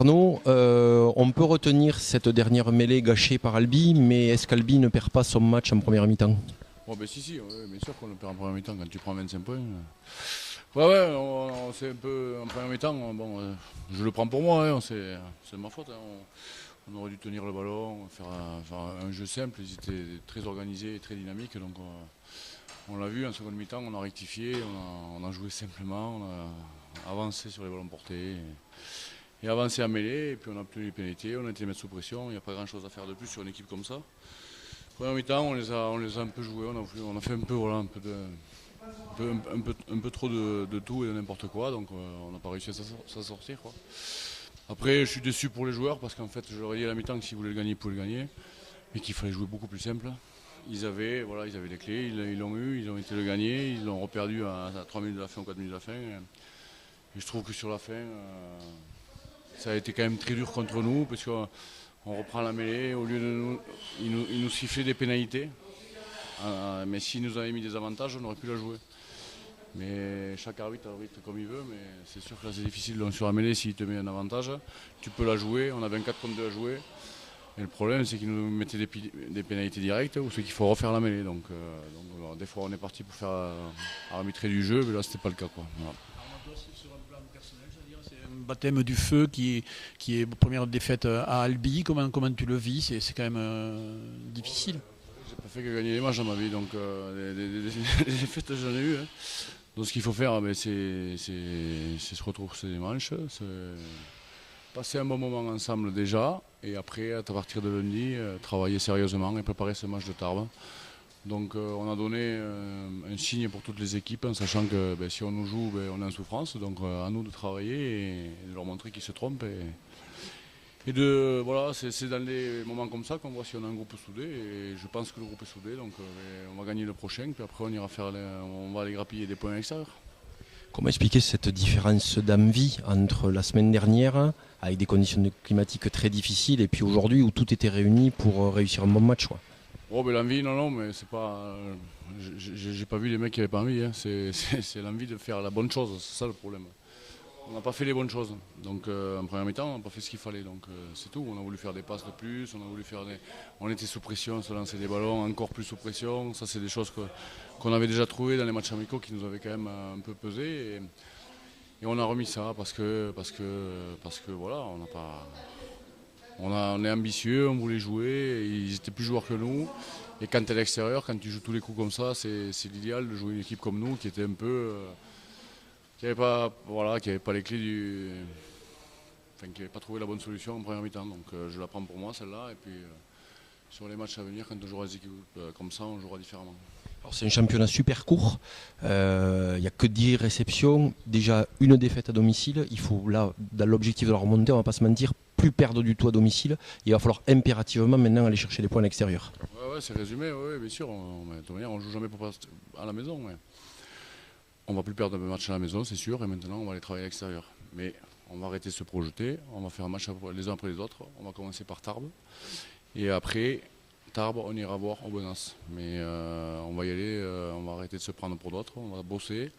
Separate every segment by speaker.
Speaker 1: Arnaud, on peut retenir cette dernière mêlée gâchée par Albi, mais est-ce qu'Albi ne perd pas son match en première mi-temps?
Speaker 2: Bon, ben si, ouais, bien sûr qu'on le perd en première mi-temps quand tu prends 25 points. Ouais, c'est un peu en première mi-temps. Bon, je le prends pour moi, hein, c'est de ma faute. Hein, on aurait dû tenir le ballon, faire un jeu simple. Ils étaient très organisés et très dynamiques. Donc on l'a vu en seconde mi-temps, on a rectifié, on a joué simplement, on a avancé sur les ballons portés. Et avancé à mêlée, et puis on a obtenu les pénalités, on a été mis sous pression. Il n'y a pas grand chose à faire de plus sur une équipe comme ça. Première mi-temps, on les a un peu joués, on a fait un peu, voilà, un peu trop de tout et de n'importe quoi, donc on n'a pas réussi à s'en sortir, quoi. Après, je suis déçu pour les joueurs parce qu'en fait, je leur ai dit à la mi-temps que s'ils voulaient le gagner, ils pouvaient le gagner, mais qu'il fallait jouer beaucoup plus simple. Ils avaient les clés, ils l'ont eu, ils ont été le gagner, ils l'ont reperdu à 3 minutes de la fin ou 4 minutes de la fin. Et je trouve que sur la fin, ça a été quand même très dur contre nous parce qu'on reprend la mêlée, au lieu de nous, ils nous sifflaient des pénalités. Mais s'ils nous avaient mis des avantages, on aurait pu la jouer. Mais chaque arbitre comme il veut, mais c'est sûr que là c'est difficile. Donc sur la mêlée, s'il te met un avantage, tu peux la jouer. On a 24 contre 2 à jouer. Et le problème, c'est qu'ils nous mettaient des pénalités directes ou c'est qu'il faut refaire la mêlée. Donc des fois, on est parti pour faire arbitrer du jeu, mais là, c'était pas le cas, quoi. Voilà.
Speaker 3: Baptême du feu qui est première défaite à Albi, comment tu le vis? C'est quand même difficile.
Speaker 2: J'ai pas fait que gagner les matchs dans ma vie, donc les défaites j'en ai eu. Hein. Donc ce qu'il faut faire, c'est se retrousser les manches, passer un bon moment ensemble déjà, et après à partir de lundi, travailler sérieusement et préparer ce match de Tarbes. Donc on a donné un signe pour toutes les équipes, en sachant que si on nous joue, on est en souffrance. Donc à nous de travailler et de leur montrer qu'ils se trompent. Voilà, c'est dans les moments comme ça qu'on voit si on a un groupe soudé. Et je pense que le groupe est soudé, donc on va gagner le prochain. Puis après on va aller grappiller des points à l'extérieur.
Speaker 1: Comment expliquer cette différence d'envie entre la semaine dernière, avec des conditions climatiques très difficiles, et puis aujourd'hui où tout était réuni pour réussir un bon match, quoi?
Speaker 2: Oh, l'envie, non, mais c'est pas. J'ai pas vu les mecs qui avaient pas envie. Hein. C'est l'envie de faire la bonne chose, c'est ça le problème. On n'a pas fait les bonnes choses. Donc en première mi-temps, on n'a pas fait ce qu'il fallait. Donc c'est tout. On a voulu faire des passes de plus, on était sous pression, on se lançait des ballons encore plus sous pression. Ça, c'est des choses qu'on avait déjà trouvées dans les matchs amicaux qui nous avaient quand même un peu pesé. Et on a remis ça parce que voilà, on n'a pas. On est ambitieux, on voulait jouer, ils étaient plus joueurs que nous. Et quand tu es à l'extérieur, quand tu joues tous les coups comme ça, c'est l'idéal de jouer une équipe comme nous qui était un peu. Qui n'avait pas les clés qui n'avait pas trouvé la bonne solution en première mi-temps. Donc je la prends pour moi celle-là. Et puis sur les matchs à venir, quand on jouera des équipes comme ça, on jouera différemment.
Speaker 1: Alors c'est un championnat super court, il n'y a que 10 réceptions, déjà une défaite à domicile. Il faut là, dans l'objectif de la remontée, on ne va pas se mentir, plus perdre du tout à domicile. Il va falloir impérativement maintenant aller chercher des points à l'extérieur.
Speaker 2: Ouais, c'est résumé, ouais, bien sûr. De toute manière, on ne joue jamais à la maison. Ouais. On ne va plus perdre de match à la maison, c'est sûr, et maintenant on va aller travailler à l'extérieur. Mais on va arrêter de se projeter, on va faire un match les uns après les autres. On va commencer par Tarbes, et après Tarbes, on ira voir Aubenas. Mais on va y aller, on va arrêter de se prendre pour d'autres, on va bosser,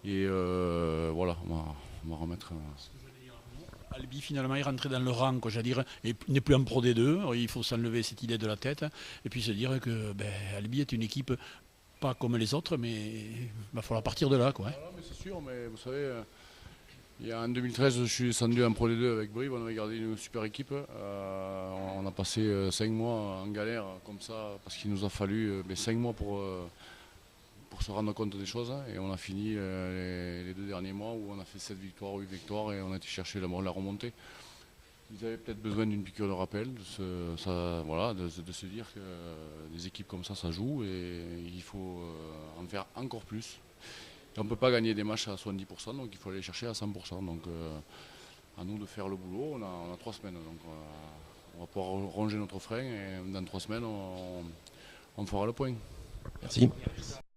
Speaker 2: et voilà, on va remettre.
Speaker 3: Albi finalement est rentré dans le rang, quoi, dire, et n'est plus en Pro D2. Il faut s'enlever cette idée de la tête et puis se dire que Albi est une équipe pas comme les autres, mais il va falloir partir de là, quoi.
Speaker 2: Voilà, mais c'est sûr, mais vous savez, en 2013, je suis descendu en Pro D2 avec Brive, on avait gardé une super équipe. On a passé 5 mois en galère comme ça, parce qu'il nous a fallu 5 mois pour se rendre compte des choses. Et on a fini les 2 derniers mois où on a fait 7 victoires, 8 victoires, et on a été chercher la remontée. Ils avaient peut-être besoin d'une piqûre de rappel, de se dire que des équipes comme ça joue, et il faut en faire encore plus. Et on ne peut pas gagner des matchs à 70%, donc il faut aller chercher à 100%. Donc à nous de faire le boulot, on a 3 semaines, donc on va pouvoir ronger notre frein, et dans 3 semaines, on fera le point.
Speaker 1: Merci.